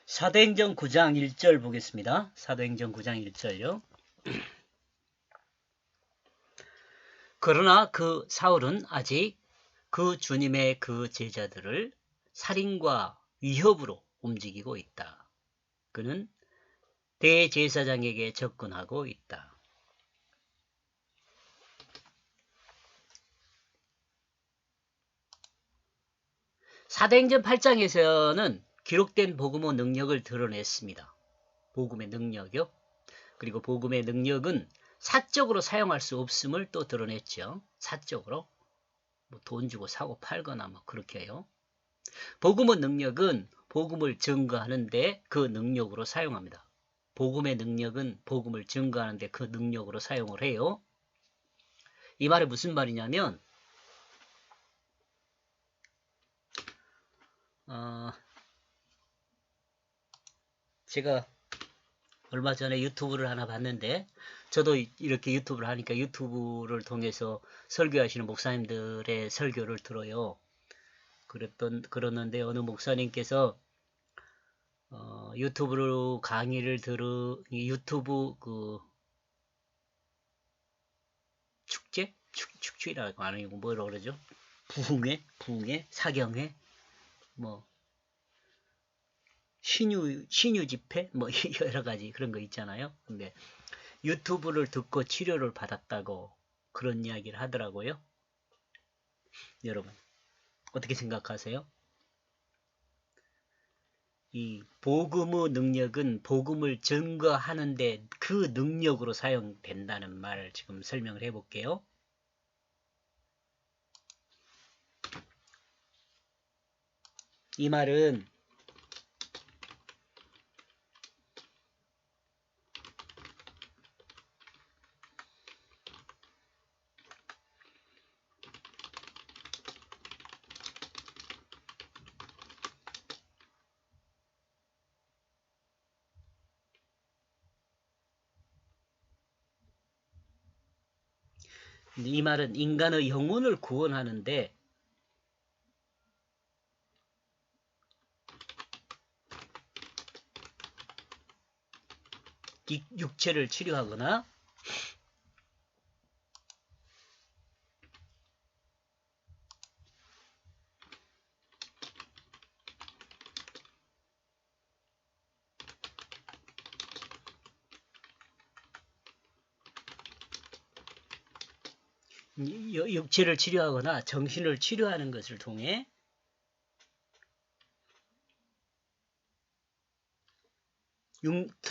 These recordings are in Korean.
사도행전 9장 1절 보겠습니다. 사도행전 9장 1절요. 그러나 그 사울은 아직 그 주님의 그 제자들을 살인과 위협으로 움직이고 있다. 그는 대제사장에게 접근하고 있다. 사도행전 8장에서는 기록된 복음의 능력을 드러냈습니다. 복음의 능력이요. 그리고 복음의 능력은 사적으로 사용할 수 없음을 또 드러냈죠. 사적으로 뭐 돈 주고 사고 팔거나 뭐 그렇게 해요. 복음의 능력은 복음을 증거하는데 그 능력으로 사용합니다. 복음의 능력은 복음을 증거하는데 그 능력으로 사용을 해요. 이 말이 무슨 말이냐면 제가 얼마 전에 유튜브를 하나 봤는데 저도 이렇게 유튜브를 하니까 유튜브를 통해서 설교하시는 목사님들의 설교를 들어요. 그랬는데 어느 목사님께서 유튜브로 강의를 유튜브 그 축제? 축제라고 안 하고 뭐라 그러죠? 부흥회, 사경회, 뭐 신유 집회, 뭐 여러 가지 그런 거 있잖아요. 근데 유튜브를 듣고 치료를 받았다고 그런 이야기를 하더라고요. 여러분 어떻게 생각하세요? 이 복음의 능력은 복음을 증거하는데 그 능력으로 사용된다는 말을 지금 설명을 해볼게요. 이 말은 인간의 영혼을 구원하는데 육체를 치료하거나 육체를 치료하거나 정신을 치료하는 것을 통해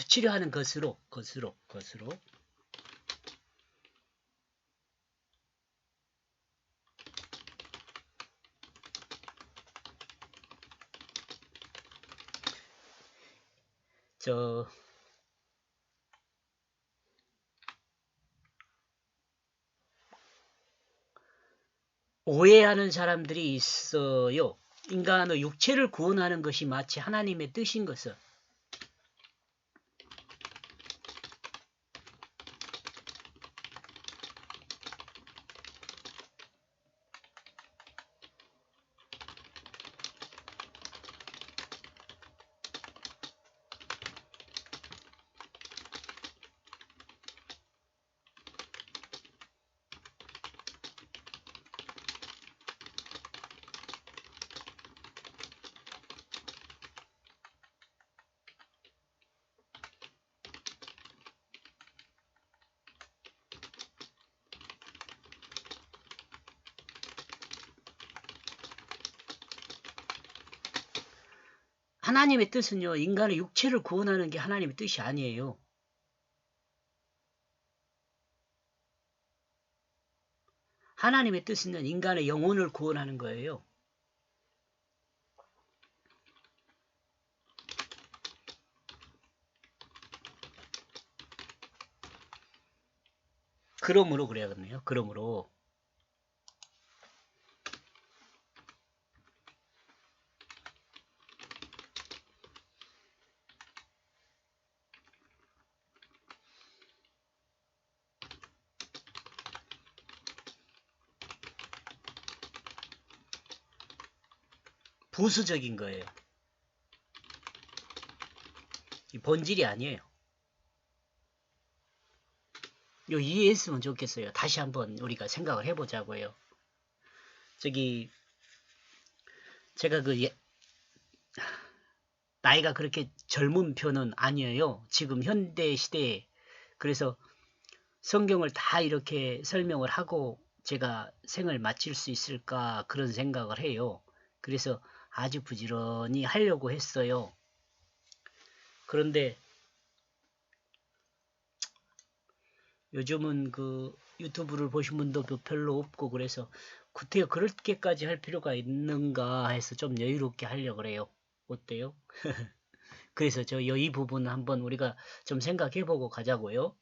치료하는 것으로 오해하는 사람들이 있어요. 인간의 육체를 구원하는 것이 마치 하나님의 뜻인 것을. 하나님의 뜻은요, 인간의 육체를 구원하는 게 하나님의 뜻이 아니에요. 하나님의 뜻은 인간의 영혼을 구원하는 거예요. 그러므로 그래야겠네요. 그러므로 부수적인 거예요. 이 본질이 아니에요. 요 이해했으면 좋겠어요. 다시 한번 우리가 생각을 해보자고요. 저기 제가 나이가 그렇게 젊은 편은 아니에요. 지금 현대 시대에. 그래서 성경을 다 이렇게 설명을 하고 제가 생을 마칠 수 있을까 그런 생각을 해요. 그래서 아주 부지런히 하려고 했어요. 그런데 요즘은 그 유튜브를 보신 분도 별로 없고 그래서 구태여 그렇게까지 할 필요가 있는가 해서 좀 여유롭게 하려고 그래요. 어때요? 그래서 이 부분 한번 우리가 좀 생각해보고 가자고요.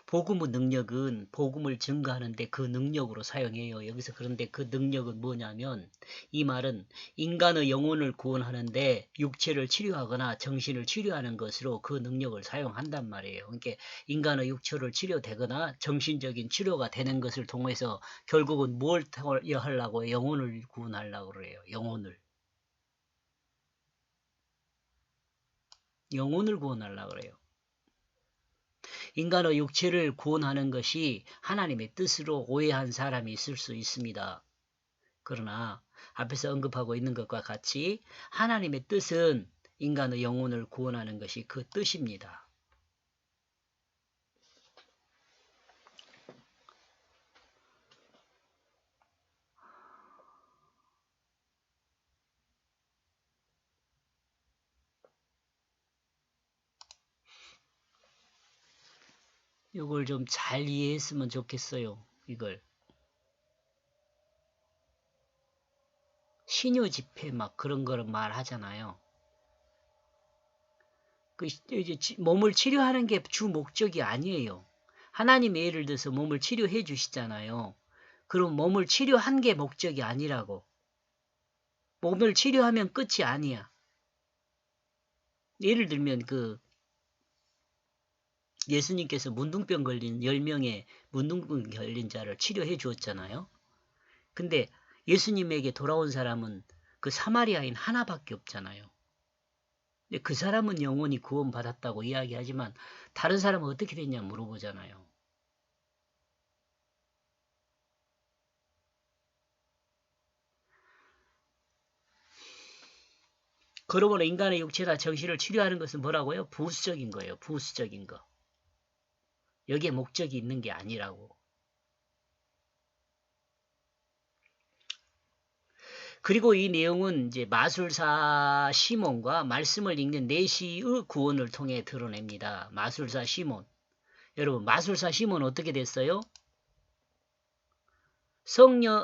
복음의 능력은 복음을 증거하는데 그 능력으로 사용해요. 여기서 그런데 그 능력은 뭐냐면 이 말은 인간의 영혼을 구원하는데 육체를 치료하거나 정신을 치료하는 것으로 그 능력을 사용한단 말이에요. 그러니까 인간의 육체를 치료되거나 정신적인 치료가 되는 것을 통해서 결국은 뭘 하려고 영혼을 구원하려고 그래요. 영혼을 구원하려고 그래요. 인간의 육체를 구원하는 것이 하나님의 뜻으로 오해한 사람이 있을 수 있습니다. 그러나 앞에서 언급하고 있는 것과 같이 하나님의 뜻은 인간의 영혼을 구원하는 것이 그 뜻입니다. 이걸 좀 잘 이해했으면 좋겠어요. 이걸 신유 집회 막 그런 거를 말하잖아요. 이제 몸을 치료하는 게 주 목적이 아니에요. 하나님이 예를 들어서 몸을 치료해 주시잖아요. 그럼 몸을 치료한 게 목적이 아니라고. 몸을 치료하면 끝이 아니야. 예를 들면 예수님께서 문둥병 걸린 10명의 문둥병 걸린 자를 치료해 주었잖아요. 근데 예수님에게 돌아온 사람은 그 사마리아인 하나밖에 없잖아요. 근데 그 사람은 영원히 구원받았다고 이야기하지만 다른 사람은 어떻게 됐냐 물어보잖아요. 그러므로 인간의 육체나 정신을 치료하는 것은 뭐라고요? 부수적인 거예요. 부수적인 거. 여기에 목적이 있는 게 아니라고. 그리고 이 내용은 이제 마술사 시몬과 말씀을 읽는 내시의 구원을 통해 드러냅니다. 마술사 시몬. 여러분, 마술사 시몬 어떻게 됐어요?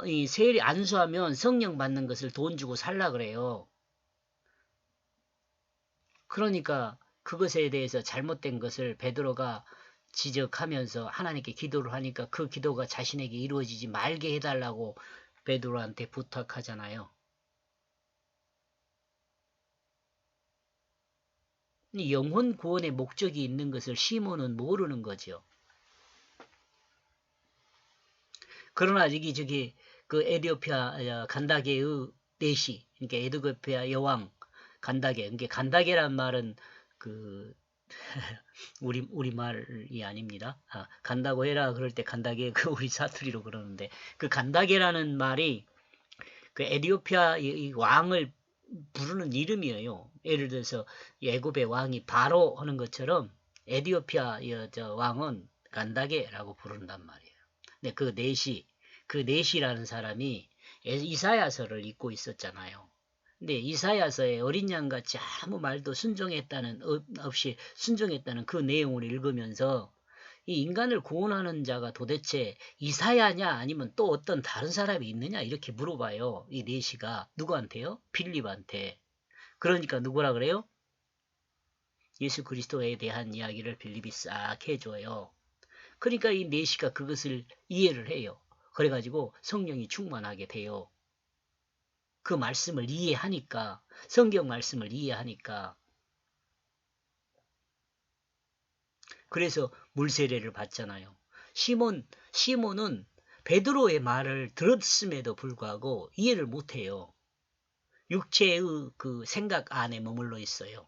이 세례 안수하면 성령 받는 것을 돈 주고 살라 그래요. 그러니까 그것에 대해서 잘못된 것을 베드로가 지적하면서 하나님께 기도를 하니까 그 기도가 자신에게 이루어지지 말게 해달라고 베드로한테 부탁하잖아요. 영혼 구원의 목적이 있는 것을 시몬은 모르는 거죠. 그러나 그 에디오피아 간다게의 내시, 그러니까 에디오피아 여왕 간다게, 그러니까 간다게란 말은 그 우리 말이 아닙니다. 간다고 해라 그럴 때 간다게 그 우리 사투리로 그러는데 그 간다게라는 말이 그 에디오피아 이 왕을 부르는 이름이에요. 예를 들어서 애굽의 왕이 바로 하는 것처럼 에디오피아 저 왕은 간다게라고 부른단 말이에요. 근데 그 네시라는 사람이 이사야서를 읽고 있었잖아요. 근데 이사야서에 어린 양같이 아무 말도 없이 순종했다는 그 내용을 읽으면서 이 인간을 구원하는 자가 도대체 이사야냐 아니면 또 어떤 다른 사람이 있느냐 이렇게 물어봐요. 이 네시가 누구한테요? 빌립한테. 그러니까 누구라 그래요? 예수 그리스도에 대한 이야기를 빌립이 싹 해줘요. 그러니까 이 네시가 그것을 이해를 해요. 그래가지고 성령이 충만하게 돼요. 그 말씀을 이해하니까, 성경 말씀을 이해하니까. 그래서 물세례를 받잖아요. 시몬은 베드로의 말을 들었음에도 불구하고 이해를 못해요. 육체의 그 생각 안에 머물러 있어요.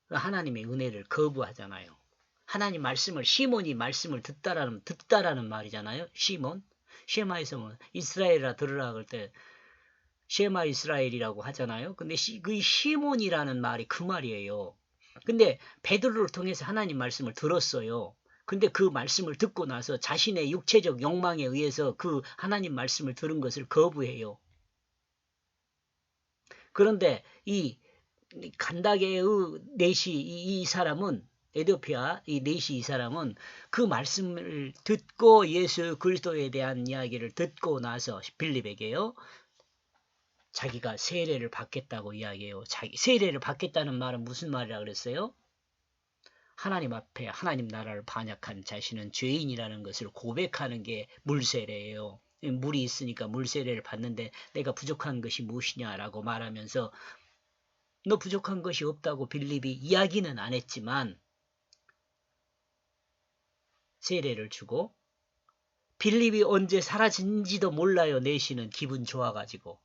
하나님의 은혜를 거부하잖아요. 하나님 말씀을, 시몬이 말씀을 듣다라는 말이잖아요. 시몬. 쉐마에서 뭐 이스라엘아 들으라 그럴 때 쉐마 이스라엘이라고 하잖아요. 근데 그 시몬이라는 말이 그 말이에요. 근데 베드로를 통해서 하나님 말씀을 들었어요. 근데 그 말씀을 듣고 나서 자신의 육체적 욕망에 의해서 그 하나님 말씀을 들은 것을 거부해요. 그런데 이 간다게의 넷이 이 사람은 에디오피아 이 넷이 이 사람은 그 말씀을 듣고 예수 그리스도에 대한 이야기를 듣고 나서 빌립에게요. 자기가 세례를 받겠다고 이야기해요. 세례를 받겠다는 말은 무슨 말이라 그랬어요? 하나님 앞에 하나님 나라를 반역한 자신은 죄인이라는 것을 고백하는 게 물세례예요. 물이 있으니까 물세례를 받는데 내가 부족한 것이 무엇이냐라고 말하면서 너 부족한 것이 없다고 빌립이 이야기는 안 했지만 세례를 주고 빌립이 언제 사라진지도 몰라요. 내시는 기분 좋아가지고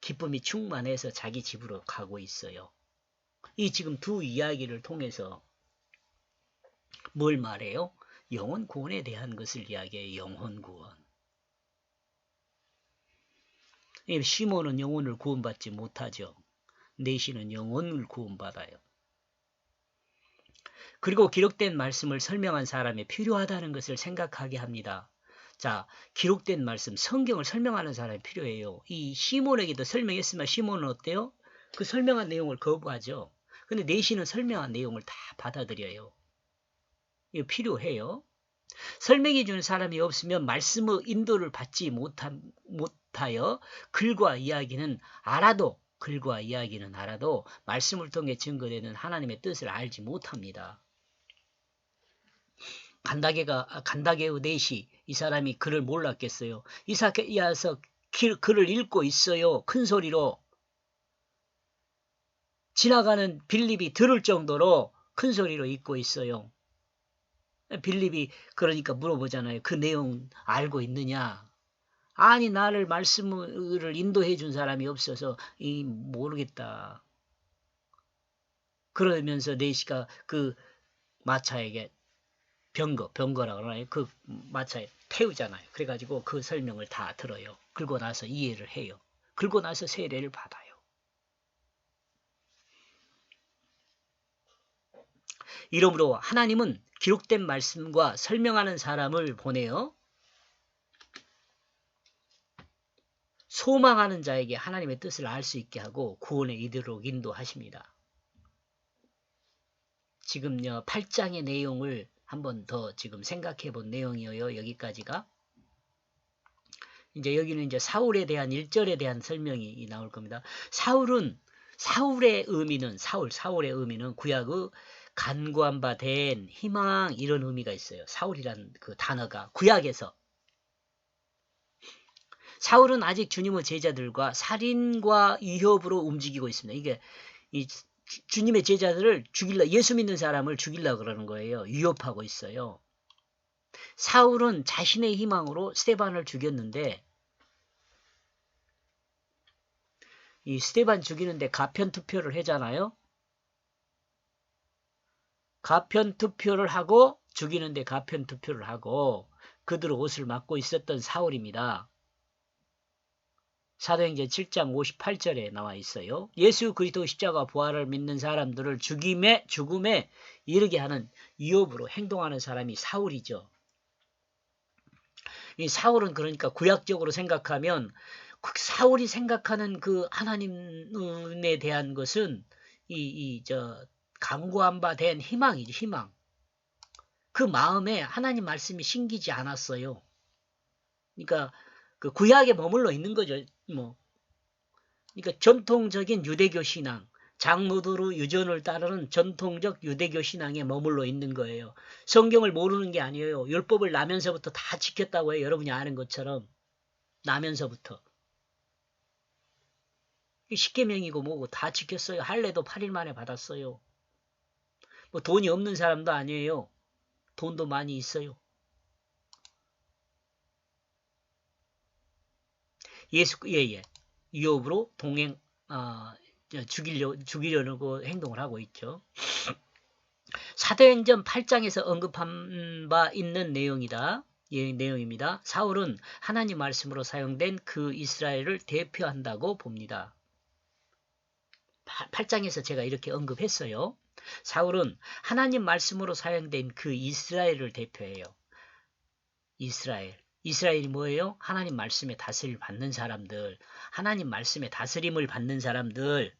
기쁨이 충만해서 자기 집으로 가고 있어요. 이 지금 두 이야기를 통해서 뭘 말해요? 영혼 구원에 대한 것을 이야기해요. 영혼 구원. 시몬은 영혼을 구원받지 못하죠. 내시는 영혼을 구원받아요. 그리고 기록된 말씀을 설명한 사람이 필요하다는 것을 생각하게 합니다. 자, 기록된 말씀, 성경을 설명하는 사람이 필요해요. 이 시몬에게도 설명했으면 시몬은 어때요? 그 설명한 내용을 거부하죠. 근데 내시는 설명한 내용을 다 받아들여요. 이거 필요해요. 설명해 주는 사람이 없으면 말씀의 인도를 받지 못하여 글과 이야기는 알아도 말씀을 통해 증거되는 하나님의 뜻을 알지 못합니다. 간다게의 넷이 이 사람이 글을 몰랐겠어요. 이사야서 글을 읽고 있어요. 큰 소리로. 지나가는 빌립이 들을 정도로 큰 소리로 읽고 있어요. 빌립이 그러니까 물어보잖아요. 그 내용 알고 있느냐? 아니 나를 말씀을 인도해 준 사람이 없어서 모르겠다. 그러면서 내시가 그 마차에게 병거라고 그러나요? 그 마차에 태우잖아요. 그래가지고 그 설명을 다 들어요. 그러고 나서 이해를 해요. 그러고 나서 세례를 받아요. 이러므로 하나님은 기록된 말씀과 설명하는 사람을 보내요. 소망하는 자에게 하나님의 뜻을 알 수 있게 하고 구원에 이르도록 인도하십니다. 지금 8장의 내용을 한번 더 지금 생각해 본 내용이에요. 여기까지가. 이제 여기는 이제 사울에 대한 1절에 대한 설명이 나올 겁니다. 사울의 의미는 구약의 간구한 바 된 희망 이런 의미가 있어요. 사울이란 그 단어가 구약에서. 사울은 아직 주님의 제자들과 살인과 위협으로 움직이고 있습니다. 이게 주님의 제자들을 예수 믿는 사람을 죽이려고 그러는 거예요. 위협하고 있어요. 사울은 자신의 희망으로 스데반을 죽였는데 이 스데반 죽이는데 가편투표를 하잖아요. 가편투표를 하고 죽이는데 가편투표를 하고 그들의 옷을 막고 있었던 사울입니다. 사도행전 7장 58절에 나와 있어요. 예수 그리스도 십자가 부활을 믿는 사람들을 죽음에 이르게 하는 위협으로 행동하는 사람이 사울이죠. 이 사울은 그러니까 구약적으로 생각하면 사울이 생각하는 그 하나님에 대한 것은 간구한 바 된 희망이죠. 희망. 그 마음에 하나님 말씀이 심기지 않았어요. 그러니까 그 구약에 머물러 있는 거죠. 그러니까 전통적인 유대교 신앙, 장로들의 유전을 따르는 전통적 유대교 신앙에 머물러 있는 거예요. 성경을 모르는 게 아니에요. 율법을 나면서부터 다 지켰다고 해요. 여러분이 아는 것처럼. 나면서부터. 십계명이고 뭐고 다 지켰어요. 할례도 8일 만에 받았어요. 뭐 돈이 없는 사람도 아니에요. 돈도 많이 있어요. 예예. 유업으로 동행, 죽이려고 행동을 하고 있죠. 사도행전 8장에서 언급한 바 있는 내용입니다. 사울은 하나님 말씀으로 사용된 그 이스라엘을 대표한다고 봅니다. 8장에서 제가 이렇게 언급했어요. 사울은 하나님 말씀으로 사용된 그 이스라엘을 대표해요. 이스라엘이 뭐예요? 하나님 말씀의 다스림을 받는 사람들, 하나님 말씀의 다스림을 받는 사람들.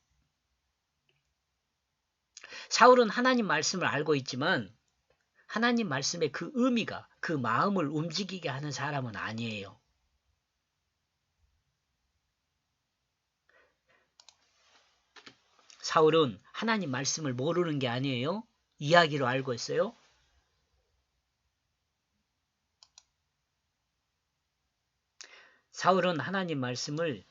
사울은 하나님 말씀을 알고 있지만 하나님 말씀의 그 의미가 그 마음을 움직이게 하는 사람은 아니에요. 사울은 하나님 말씀을 모르는 게 아니에요. 이야기로 알고 있어요. 사울은 하나님 말씀을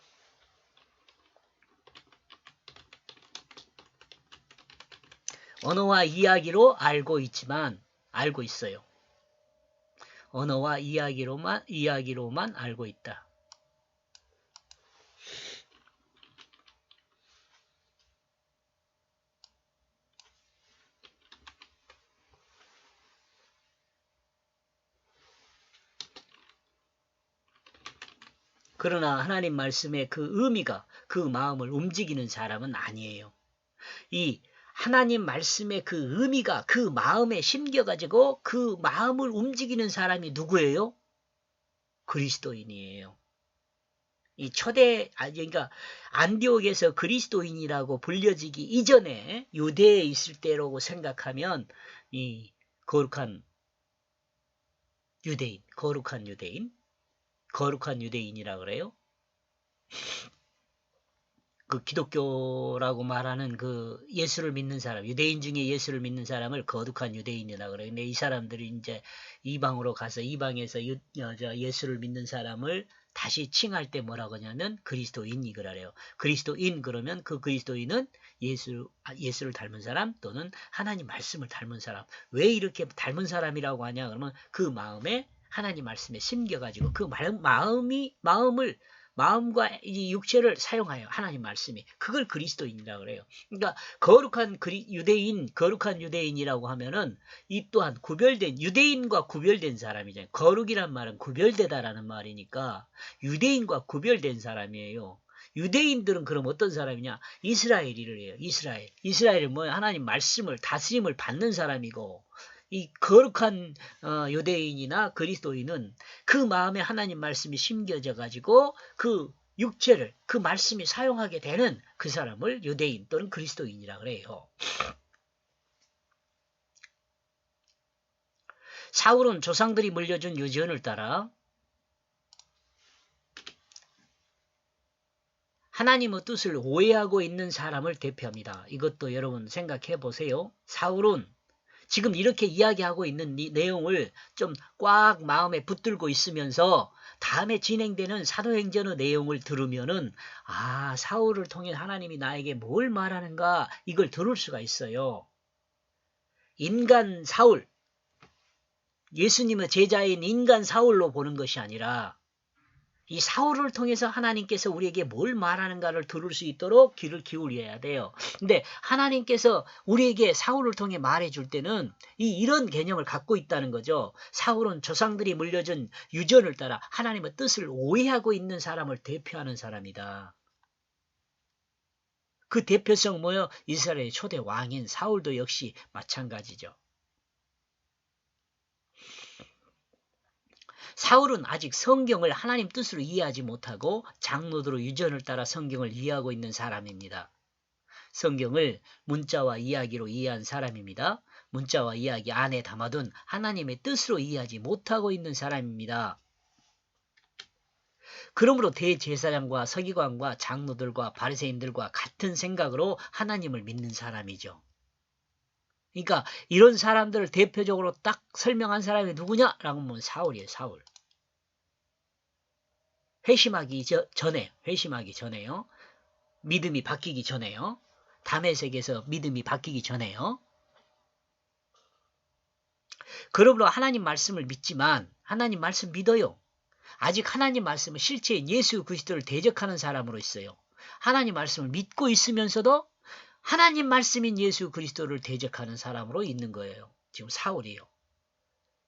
언어와 이야기로 알고 있어요. 언어와 이야기로만 알고 있다. 그러나 하나님 말씀의 그 의미가 그 마음을 움직이는 사람은 아니에요. 이 하나님 말씀의 그 의미가 그 마음에 심겨가지고 그 마음을 움직이는 사람이 누구예요? 그리스도인이에요. 이 그러니까 안디옥에서 그리스도인이라고 불려지기 이전에 유대에 있을 때라고 생각하면 이 거룩한 유대인이라 그래요. 그 기독교라고 말하는 그 예수를 믿는 사람, 유대인 중에 예수를 믿는 사람을 거룩한 유대인이라 그래요. 근데 이 사람들이 이제 이방으로 가서 이방에서 예수를 믿는 사람을 다시 칭할 때 뭐라고 하냐면 그리스도인이 그래요. 그리스도인 그러면 그 그리스도인은 예수를 닮은 사람 또는 하나님 말씀을 닮은 사람. 왜 이렇게 닮은 사람이라고 하냐 그러면 그 마음에 하나님 말씀에 심겨가지고 그 마음과 이 육체를 사용하여 하나님 말씀이 그걸 그리스도인이라고 그래요. 그러니까 거룩한 유대인이라고 하면은 이 또한 유대인과 구별된 사람이잖아요. 거룩이란 말은 구별되다라는 말이니까 유대인과 구별된 사람이에요. 유대인들은 그럼 어떤 사람이냐? 이스라엘이래요. 이스라엘은 뭐야? 하나님 말씀을 다스림을 받는 사람이고 이 거룩한 유대인이나 그리스도인은 그 마음에 하나님 말씀이 심겨져 가지고 그 육체를 그 말씀이 사용하게 되는 그 사람을 유대인 또는 그리스도인이라 그래요. 사울은 조상들이 물려준 유전을 따라 하나님의 뜻을 오해하고 있는 사람을 대표합니다. 이것도 여러분 생각해 보세요. 사울은 지금 이렇게 이야기하고 있는 이 내용을 좀 꽉 마음에 붙들고 있으면서 다음에 진행되는 사도행전의 내용을 들으면은 사울을 통해 하나님이 나에게 뭘 말하는가 이걸 들을 수가 있어요. 인간 사울, 예수님의 제자인 인간 사울로 보는 것이 아니라 이 사울을 통해서 하나님께서 우리에게 뭘 말하는가를 들을 수 있도록 귀를 기울여야 돼요. 근데 하나님께서 우리에게 사울을 통해 말해줄 때는 이런 개념을 갖고 있다는 거죠. 사울은 조상들이 물려준 유전을 따라 하나님의 뜻을 오해하고 있는 사람을 대표하는 사람이다. 그 대표성 뭐요? 이스라엘의 초대 왕인 사울도 역시 마찬가지죠. 사울은 아직 성경을 하나님 뜻으로 이해하지 못하고 장로들의 유전을 따라 성경을 이해하고 있는 사람입니다. 성경을 문자와 이야기로 이해한 사람입니다. 문자와 이야기 안에 담아둔 하나님의 뜻으로 이해하지 못하고 있는 사람입니다. 그러므로 대제사장과 서기관과 장로들과 바리새인들과 같은 생각으로 하나님을 믿는 사람이죠. 그러니까 이런 사람들을 대표적으로 딱 설명한 사람이 누구냐라고 하면 사울이에요. 사울. 회심하기 전에요. 믿음이 바뀌기 전에요. 다메섹에서 믿음이 바뀌기 전에요. 그러므로 하나님 말씀을 믿지만 하나님 말씀 믿어요. 아직 하나님 말씀을 실제 예수 그리스도를 대적하는 사람으로 있어요. 하나님 말씀을 믿고 있으면서도 하나님 말씀인 예수 그리스도를 대적하는 사람으로 있는 거예요. 지금 사울이요.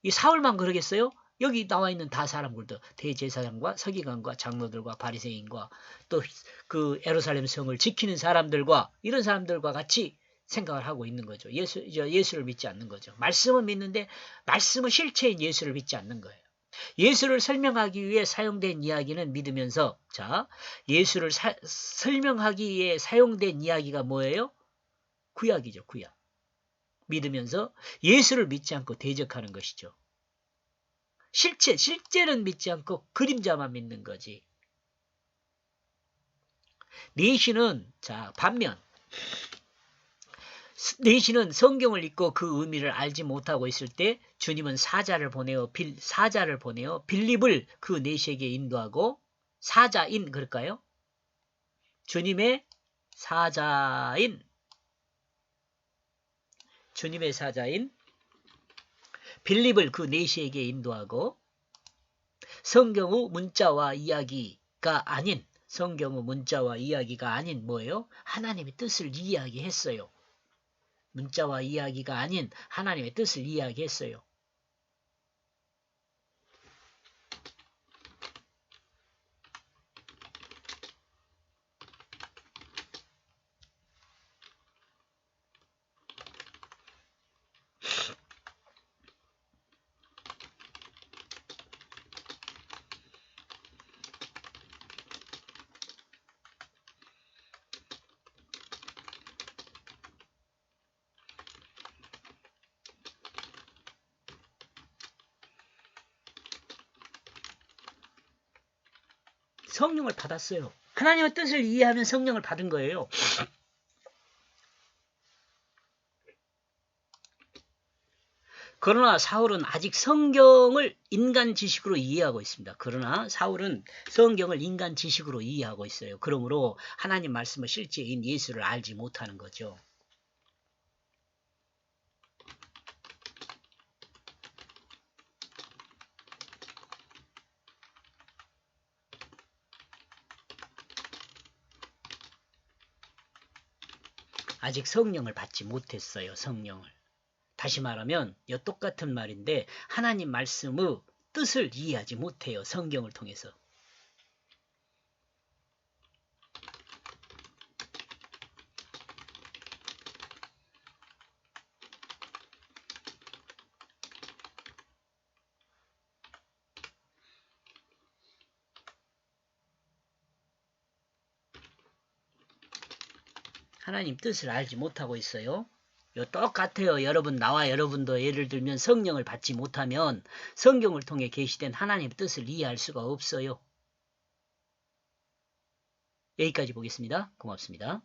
이 사울만 그러겠어요? 여기 나와 있는 다 사람들도 대제사장과 서기관과 장로들과 바리새인과 또 그 예루살렘 성을 지키는 사람들과 이런 사람들과 같이 생각을 하고 있는 거죠. 예수를 믿지 않는 거죠. 말씀은 믿는데 말씀은 실체인 예수를 믿지 않는 거예요. 예수를 설명하기 위해 사용된 이야기는 믿으면서 자 예수를 설명하기 위해 사용된 이야기가 뭐예요? 구약이죠. 구약. 믿으면서 예수를 믿지 않고 대적하는 것이죠. 실제는 믿지 않고 그림자만 믿는 거지. 내시는 자 반면 내시는 성경을 읽고 그 의미를 알지 못하고 있을 때 주님은 사자를 보내어 빌립을 그 내시에게 인도하고 사자인 그럴까요? 주님의 사자인 빌립을 그 내시에게 인도하고 성경의 문자와 이야기가 아닌 뭐예요? 하나님의 뜻을 이야기했어요. 문자와 이야기가 아닌 하나님의 뜻을 이야기했어요. 성령을 받았어요. 하나님의 뜻을 이해하면 성령을 받은 거예요. 그러나 사울은 아직 성경을 인간 지식으로 이해하고 있습니다. 그러나 사울은 성경을 인간 지식으로 이해하고 있어요. 그러므로 하나님 말씀을 실제인 예수를 알지 못하는 거죠. 아직 성령을 받지 못했어요. 성령을. 다시 말하면 이 똑같은 말인데 하나님 말씀의 뜻을 이해하지 못해요. 성경을 통해서. 하나님 뜻을 알지 못하고 있어요. 똑같아요. 나와 여러분도 예를 들면 성령을 받지 못하면 성경을 통해 계시된 하나님의 뜻을 이해할 수가 없어요. 여기까지 보겠습니다. 고맙습니다.